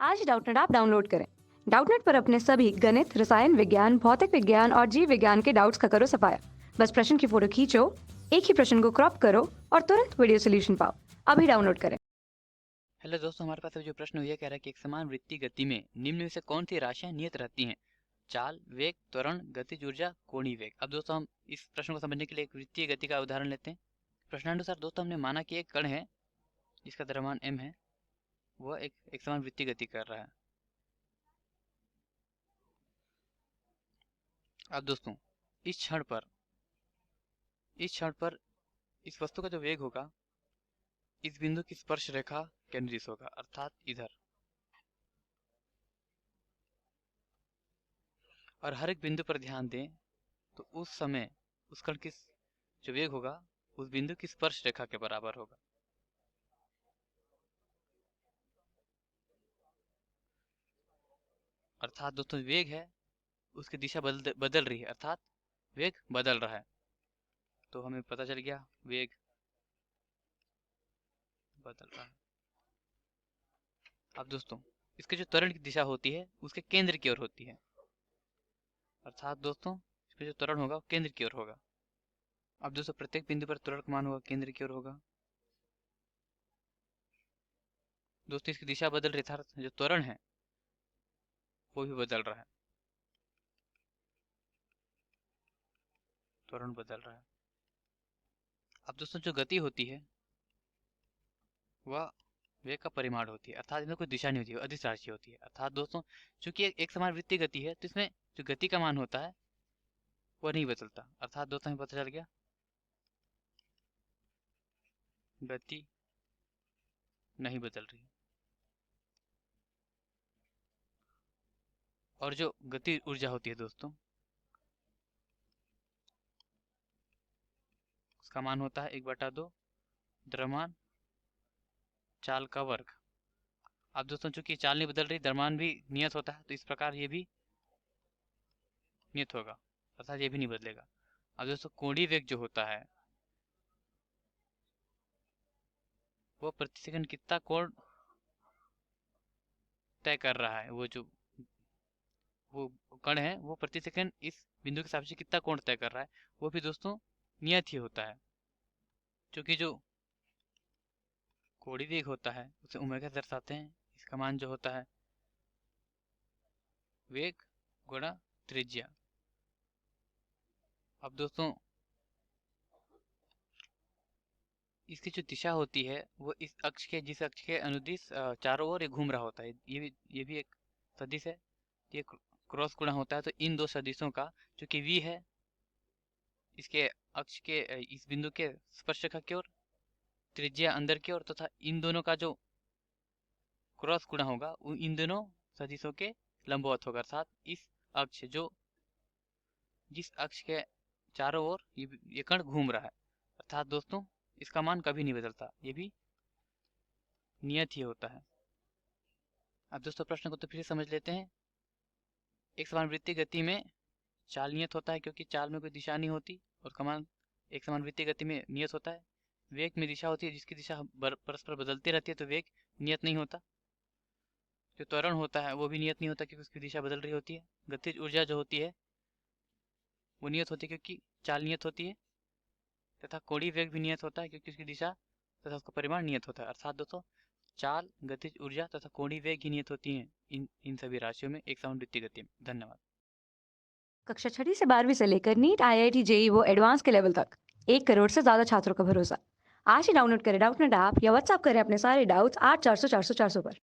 आज ही Doubtnut app download करें। Doubtnut पर अपने सभी गणित, रसायन विज्ञान, भौतिक विज्ञान और जीव विज्ञान के डाउट्स का करो सफाया। बस प्रश्न की फोटो खींचो, एक ही प्रश्न को क्रॉप करो और तुरंत वीडियो सोल्यूशन पाओ। अभी डाउनलोड करें। हेलो दोस्तों, हमारे पास जो प्रश्न ये कह रहा है कि एक समान वृत्तीय गति में निम्न में से कौन सी राशियां नियत रहती हैं? चाल, वेग, त्वरण, गतिज ऊर्जा, कोणीय वेग। अब दोस्तों हम इस प्रश्न को समझने के लिए एक वृत्तीय गति का उदाहरण लेते हैं। प्रश्नानुसार दोस्तों हमने माना कि एक कण है जिसका द्रव्यमान m है, वह एक समान वृत्तीय गति कर रहा है। अब दोस्तों इस क्षण पर इस वस्तु का जो वेग होगा इस बिंदु की स्पर्श रेखा के अनुदिश होगा, अर्थात इधर। और हर एक बिंदु पर ध्यान दें तो उस समय उस कण की जो वेग होगा उस बिंदु की स्पर्श रेखा के बराबर होगा। अर्थात दोस्तों वेग है उसकी दिशा बदल रही है, अर्थात वेग बदल रहा है। तो हमें पता चल गया वेग बदल रहा है। अब दोस्तों इसके जो त्वरण की दिशा होती है उसके केंद्र की ओर होती है, अर्थात दोस्तों इसका जो त्वरण होगा वो केंद्र की ओर होगा। अब दोस्तों प्रत्येक बिंदु पर त्वरण का मान होगा केंद्र की ओर होगा। दोस्तों इसकी दिशा बदल रही है, जो त्वरण है वो भी बदल रहा है, त्वरण बदल रहा है। अब दोस्तों जो गति होती है वह वेग का परिमाण होती है, अर्थात इसमें कोई दिशा नहीं होती है, अदिश राशि होती है। अर्थात दोस्तों चूंकि एक समान वृत्तीय गति है तो इसमें जो गति का मान होता है वह नहीं बदलता। अर्थात दोस्तों हमें पता चल गया गति नहीं बदल रही। और जो गति ऊर्जा होती है दोस्तों उसका मान होता है 1/2 द्रव्यमान चाल का वर्ग। अब दोस्तों चूंकि चाल नहीं बदल रही, द्रव्यमान भी नियत होता है, तो इस प्रकार ये भी नियत होगा, अर्थात ये भी नहीं बदलेगा। अब दोस्तों कोणीय वेग जो होता है वो प्रति सेकंड कितना कोण तय कर रहा है, वो कण है वो प्रति सेकंड इस बिंदु के सापेक्ष कितना कोण तय कर रहा है, वो भी दोस्तों नियत ही होता है। क्योंकि जो कोणीय वेग होता है उसे ओमेगा से दर्शाते हैं। इसका मान जो होता है वेग गुणा त्रिज्या। अब दोस्तों इसकी जो दिशा होती है वो इस अक्ष के जिस अक्ष के अनुदिश चारों ओर ये घूम रहा होता है। ये भी एक सदिश है, ये क्रॉस गुणा होता है। तो इन दो सदिशों का जो कि v है इसके अक्ष के इस बिंदु के स्पर्श रेखा की ओर, त्रिज्या अंदर की ओर, तथा इन दोनों का जो क्रॉस गुणा होगा वो इन दोनों सदिशों के लंबवत होगा। अर्थात इस अक्ष जिस अक्ष के चारों ओर ये कण घूम रहा है, अर्थात दोस्तों इसका मान कभी नहीं बदलता, ये भी नियत ही होता है। अब दोस्तों प्रश्न को तो फिर से समझ लेते हैं। एक समान वृत्तीय गति में चाल नियत होता है क्योंकि चाल में कोई दिशा नहीं होती, और कमान एक समान वृत्तीय गति में नियत होता है। वेग में दिशा होती है जिसकी दिशा परस्पर बदलती रहती है, तो वेग नियत नहीं होता। जो त्वरण होता है वो भी नियत नहीं होता क्योंकि उसकी दिशा बदल रही होती है। गतिज ऊर्जा जो होती है वो नियत होती है क्योंकि चाल नियत होती है, तथा कोणीय वेग भी नियत होता है क्योंकि उसकी दिशा तथा उसका परिमाण नियत होता है। अर्थात दोस्तों चाल, गतिज ऊर्जा तथा कोणीय वेग ही नियत होती हैं इन सभी राशियों में एक समान वृत्तीय गति में। धन्यवाद। कक्षा 6 से 12वीं से लेकर नीट, IIT, जेई वो एडवांस के लेवल तक 1 करोड़ से ज्यादा छात्रों का भरोसा। आज ही डाउनलोड करें डाउटनेट ऐप या व्हाट्सएप करें अपने सारे डाउट्स 8400 400 400 पर।